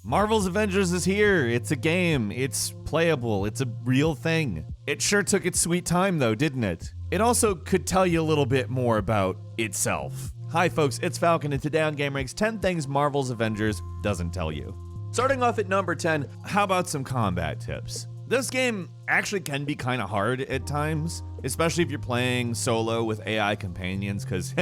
Marvel's Avengers is here. It's a game. It's playable. It's a real thing. It sure took its sweet time though, didn't it? It also could tell you a little bit more about itself. Hi folks, it's Falcon, and today on gameranx, 10 things Marvel's Avengers doesn't tell you. Starting off at number 10, how about some combat tips? This game actually can be kind of hard at times, especially if you're playing solo with AI companions, because,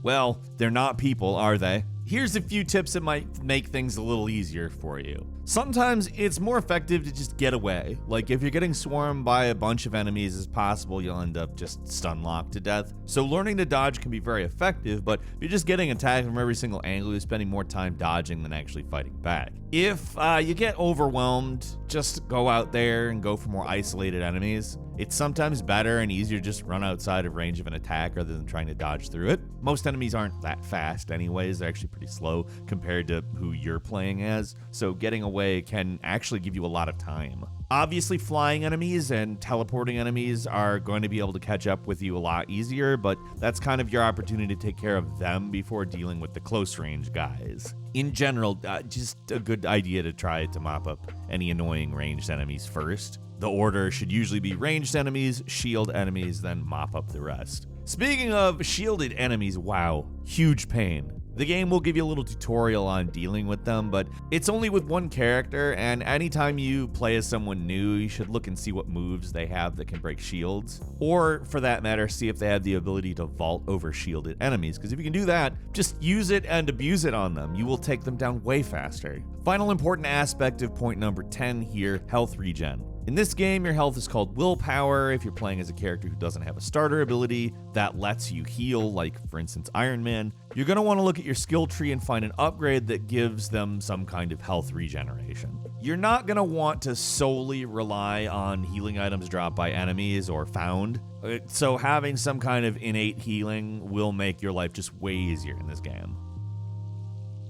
well, they're not people, are they? Here's a few tips that might make things a little easier for you. Sometimes it's more effective to just get away. Like if you're getting swarmed by a bunch of enemies as possible, you'll end up just stun locked to death. So learning to dodge can be very effective, but if you're just getting attacked from every single angle, you're spending more time dodging than actually fighting back. If you get overwhelmed, just go out there and go for more isolated enemies. It's sometimes better and easier to just run outside of range of an attack rather than trying to dodge through it. Most enemies aren't that fast anyways, they're actually pretty slow compared to who you're playing as, so getting away can actually give you a lot of time. Obviously, flying enemies and teleporting enemies are going to be able to catch up with you a lot easier, but that's kind of your opportunity to take care of them before dealing with the close range guys. In general, just a good idea to try to mop up any annoying ranged enemies first. The order should usually be ranged enemies, shield enemies, then mop up the rest. Speaking of shielded enemies, wow, huge pain. The game will give you a little tutorial on dealing with them, but it's only with one character, and anytime you play as someone new, you should look and see what moves they have that can break shields. Or, for that matter, see if they have the ability to vault over shielded enemies, because if you can do that, just use it and abuse it on them. You will take them down way faster. Final important aspect of point number 10 here, health regen. In this game, your health is called willpower if you're playing as a character who doesn't have a starter ability that lets you heal, like for instance Iron Man. You're going to want to look at your skill tree and find an upgrade that gives them some kind of health regeneration. You're not going to want to solely rely on healing items dropped by enemies or found, so having some kind of innate healing will make your life just way easier in this game.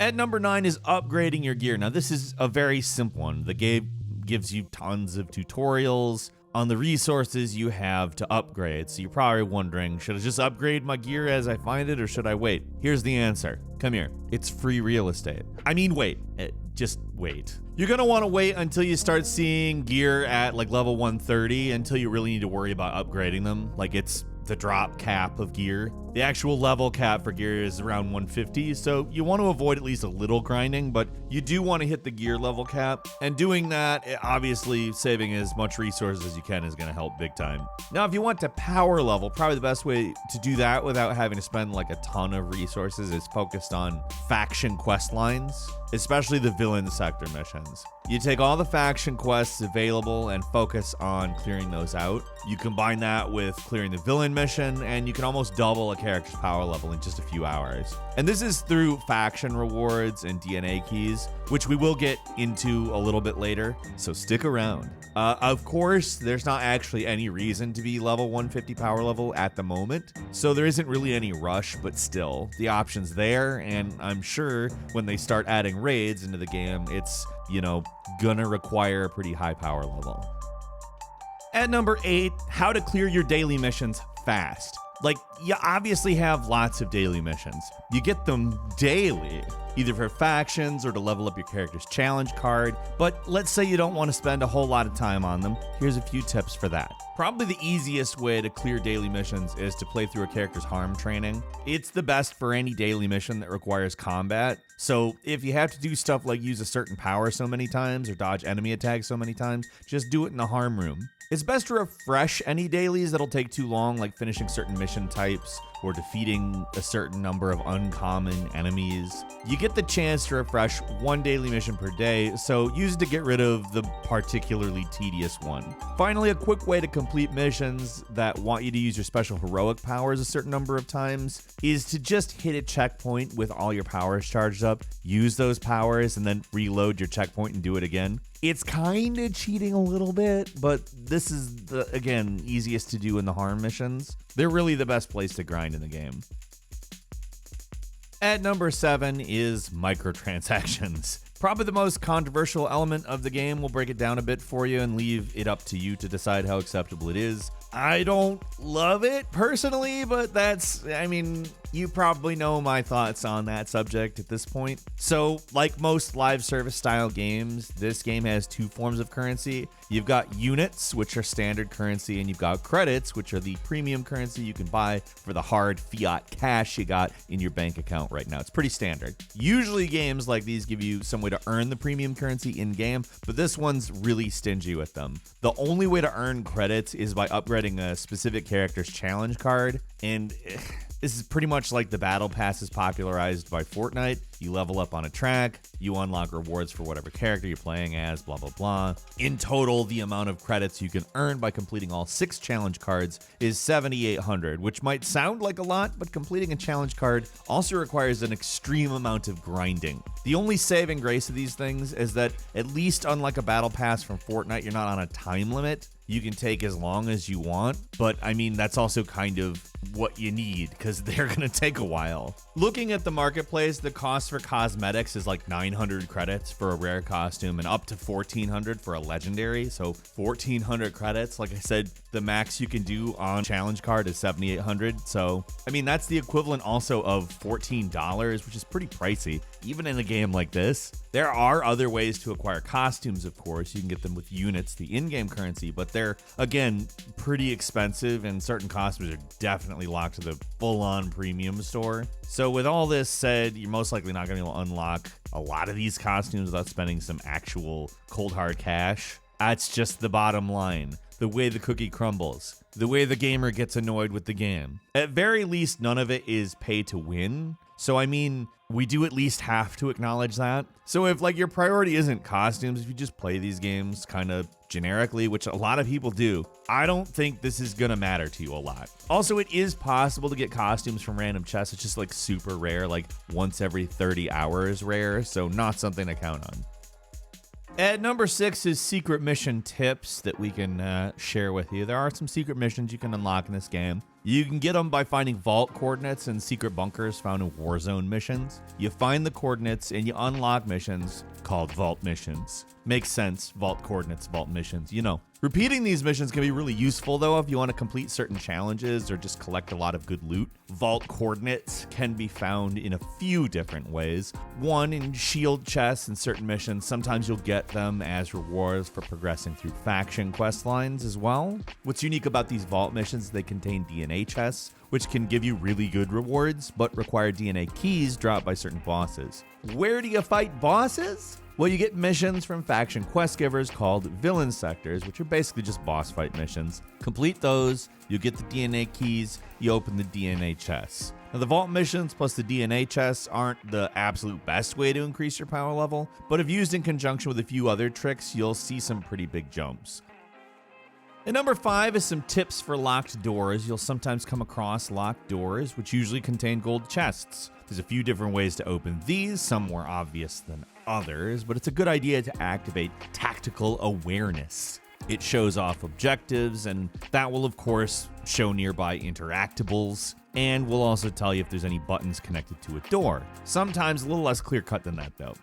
At number 9 is upgrading your gear. Now this is a very simple one. The game gives you tons of tutorials on the resources you have to upgrade. So you're probably wondering, should I just upgrade my gear as I find it or should I wait? Here's the answer. Come here. It's free real estate. I mean, wait. Just wait. You're gonna wanna wait until you start seeing gear at like level 130 until you really need to worry about upgrading them. Like it's the drop cap of gear. The actual level cap for gear is around 150, so you want to avoid at least a little grinding, but you do want to hit the gear level cap, and doing that, obviously saving as much resources as you can is going to help big time. Now, if you want to power level, probably the best way to do that without having to spend like a ton of resources is focused on faction quest lines, especially the villain sector missions. You take all the faction quests available and focus on clearing those out. You combine that with clearing the villain mission, and you can almost double a character's power level in just a few hours. And this is through faction rewards and DNA keys, which we will get into a little bit later, so stick around. Of course, there's not actually any reason to be level 150 power level at the moment, so there isn't really any rush, but still, the option's there, and I'm sure when they start adding raids into the game, it's, gonna require a pretty high power level. At number 8, how to clear your daily missions fast. Like, you obviously have lots of daily missions. You get them daily, either for factions or to level up your character's challenge card, but let's say you don't want to spend a whole lot of time on them. Here's a few tips for that. Probably the easiest way to clear daily missions is to play through a character's harm training. It's the best for any daily mission that requires combat, so if you have to do stuff like use a certain power so many times or dodge enemy attacks so many times, just do it in the harm room. It's best to refresh any dailies that'll take too long, like finishing certain mission types or defeating a certain number of uncommon enemies. You get the chance to refresh one daily mission per day, so use it to get rid of the particularly tedious one. Finally, a quick way to complete missions that want you to use your special heroic powers a certain number of times is to just hit a checkpoint with all your powers charged up, use those powers, and then reload your checkpoint and do it again. It's kind of cheating a little bit, but this is, again, easiest to do in the harm missions. They're really the best place to grind in the game. At number 7 is microtransactions. Probably the most controversial element of the game. We'll break it down a bit for you and leave it up to you to decide how acceptable it is. I don't love it personally, but you probably know my thoughts on that subject at this point. So, like most live service style games, this game has two forms of currency. You've got units, which are standard currency, and you've got credits, which are the premium currency you can buy for the hard fiat cash you got in your bank account right now. It's pretty standard. Usually games like these give you some way to earn the premium currency in-game, but this one's really stingy with them. The only way to earn credits is by upgrading a specific character's challenge card, and this is pretty much like the battle passes popularized by Fortnite. You level up on a track, you unlock rewards for whatever character you're playing as, blah, blah, blah. In total, the amount of credits you can earn by completing all 6 challenge cards is 7,800, which might sound like a lot, but completing a challenge card also requires an extreme amount of grinding. The only saving grace of these things is that, at least unlike a battle pass from Fortnite, you're not on a time limit. You can take as long as you want, but that's also kind of what you need because they're going to take a while. Looking at the marketplace, the cost for cosmetics is like 900 credits for a rare costume and up to 1,400 for a legendary. So 1,400 credits. Like I said, the max you can do on challenge card is 7,800. So, that's the equivalent also of $14, which is pretty pricey, even in a game like this. There are other ways to acquire costumes, of course. You can get them with units, the in-game currency, but they're, again, pretty expensive, and certain costumes are definitely locked to the full-on premium store. So with all this said, you're most likely not going to be able to unlock a lot of these costumes without spending some actual cold hard cash. That's just the bottom line. The way the cookie crumbles. The way the gamer gets annoyed with the game. At very least, none of it is pay to win. So we do at least have to acknowledge that. So if your priority isn't costumes, if you just play these games kind of generically, which a lot of people do, I don't think this is gonna matter to you a lot. Also, it is possible to get costumes from random chests. It's just super rare, once every 30 hours rare, so not something to count on. At number 6 is secret mission tips that we can share with you. There are some secret missions you can unlock in this game. You can get them by finding vault coordinates and secret bunkers found in Warzone missions. You find the coordinates and you unlock missions called vault missions. Makes sense, vault coordinates, vault missions, Repeating these missions can be really useful, though, if you want to complete certain challenges or just collect a lot of good loot. Vault coordinates can be found in a few different ways. One, in shield chests in certain missions. Sometimes you'll get them as rewards for progressing through faction quest lines as well. What's unique about these vault missions is they contain DNA chests, which can give you really good rewards, but require DNA keys dropped by certain bosses. Where do you fight bosses? Well, you get missions from faction quest givers called villain sectors, which are basically just boss fight missions. Complete those, you get the DNA keys, you open the DNA chests. Now, the vault missions plus the DNA chests aren't the absolute best way to increase your power level, but if used in conjunction with a few other tricks, you'll see some pretty big jumps. And number 5 is some tips for locked doors. You'll sometimes come across locked doors, which usually contain gold chests. There's a few different ways to open these, some more obvious than others, but it's a good idea to activate tactical awareness. It shows off objectives, and that will, of course, show nearby interactables, and will also tell you if there's any buttons connected to a door. Sometimes a little less clear-cut than that, though.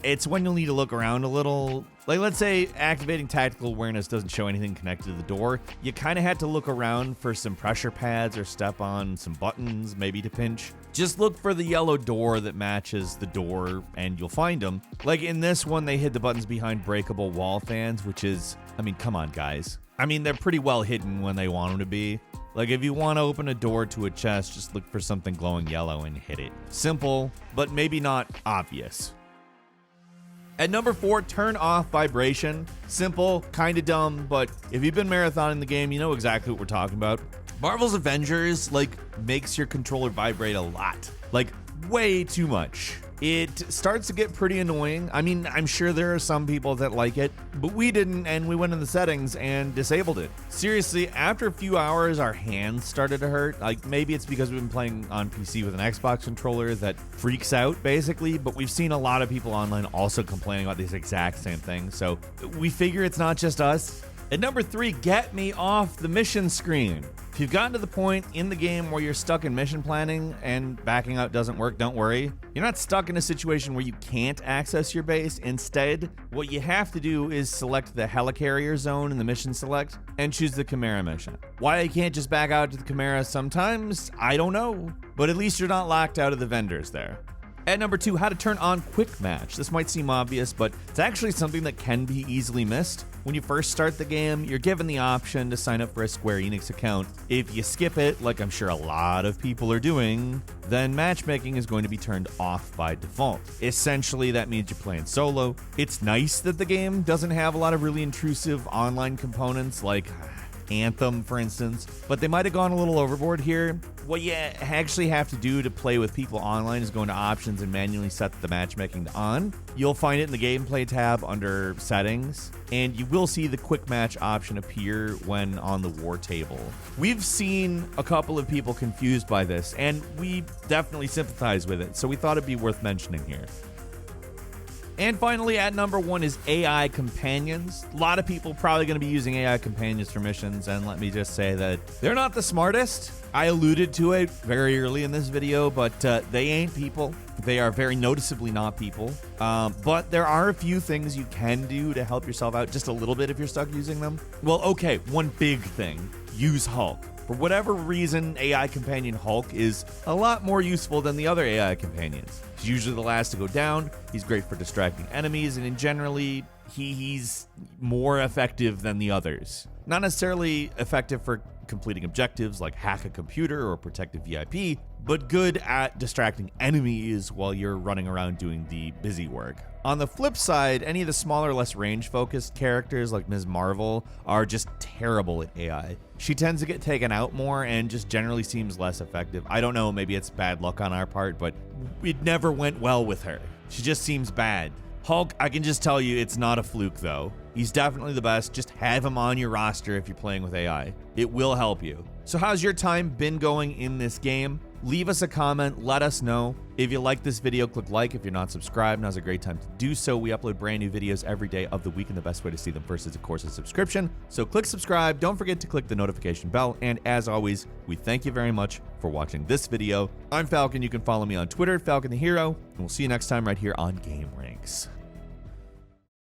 It's when you'll need to look around a little. Let's say activating tactical awareness doesn't show anything connected to the door. You kind of had to look around for some pressure pads or step on some buttons, maybe to pinch. Just look for the yellow door that matches the door, and you'll find them. In this one, they hid the buttons behind breakable wall fans, which is, come on, guys. They're pretty well hidden when they want them to be. If you want to open a door to a chest, just look for something glowing yellow and hit it. Simple, but maybe not obvious. At number 4, turn off vibration. Simple, kind of dumb, but if you've been marathoning the game, you know exactly what we're talking about. Marvel's Avengers, makes your controller vibrate a lot. Way too much. It starts to get pretty annoying. I'm sure there are some people that like it, but we didn't, and we went in the settings and disabled it. Seriously, after a few hours, our hands started to hurt. Maybe it's because we've been playing on PC with an Xbox controller that freaks out, basically, but we've seen a lot of people online also complaining about this exact same thing, so we figure it's not just us. At number 3, get me off the mission screen. If you've gotten to the point in the game where you're stuck in mission planning and backing out doesn't work, don't worry. You're not stuck in a situation where you can't access your base. Instead, what you have to do is select the helicarrier zone in the mission select and choose the Chimera mission. Why you can't just back out to the Chimera sometimes, I don't know. But at least you're not locked out of the vendors there. At number 2, how to turn on quick match. This might seem obvious, but it's actually something that can be easily missed. When you first start the game, you're given the option to sign up for a Square Enix account. If you skip it, like I'm sure a lot of people are doing, then matchmaking is going to be turned off by default. Essentially, that means you're playing solo. It's nice that the game doesn't have a lot of really intrusive online components like Anthem, for instance, but they might have gone a little overboard here. What you actually have to do to play with people online is go into options and manually set the matchmaking to on. You'll find it in the gameplay tab under settings, and you will see the quick match option appear when on the war table. We've seen a couple of people confused by this, and we definitely sympathize with it, so we thought it'd be worth mentioning here. And finally, at number 1 is AI companions. A lot of people probably going to be using AI companions for missions, and let me just say that they're not the smartest. I alluded to it very early in this video, but they ain't people. They are very noticeably not people. But there are a few things you can do to help yourself out just a little bit if you're stuck using them. Well, okay, one big thing. Use Hulk. For whatever reason, AI companion Hulk is a lot more useful than the other AI companions. He's usually the last to go down, he's great for distracting enemies, and generally, he's more effective than the others. Not necessarily effective for completing objectives like hack a computer or protect a VIP, but good at distracting enemies while you're running around doing the busy work. On the flip side, any of the smaller, less range-focused characters like Ms. Marvel are just terrible at AI. She tends to get taken out more and just generally seems less effective. I don't know, maybe it's bad luck on our part, but it never went well with her. She just seems bad. Hulk, I can just tell you it's not a fluke though. He's definitely the best. Just have him on your roster if you're playing with AI. It will help you. So how's your time been going in this game? Leave us a comment, let us know. If you like this video, click like. If you're not subscribed, now's a great time to do so. We upload brand new videos every day of the week, and the best way to see them first is, of course, a subscription. So click subscribe, don't forget to click the notification bell, and as always, we thank you very much for watching this video. I'm Falcon, you can follow me on Twitter, Falcon the Hero, and we'll see you next time right here on Game Ranks.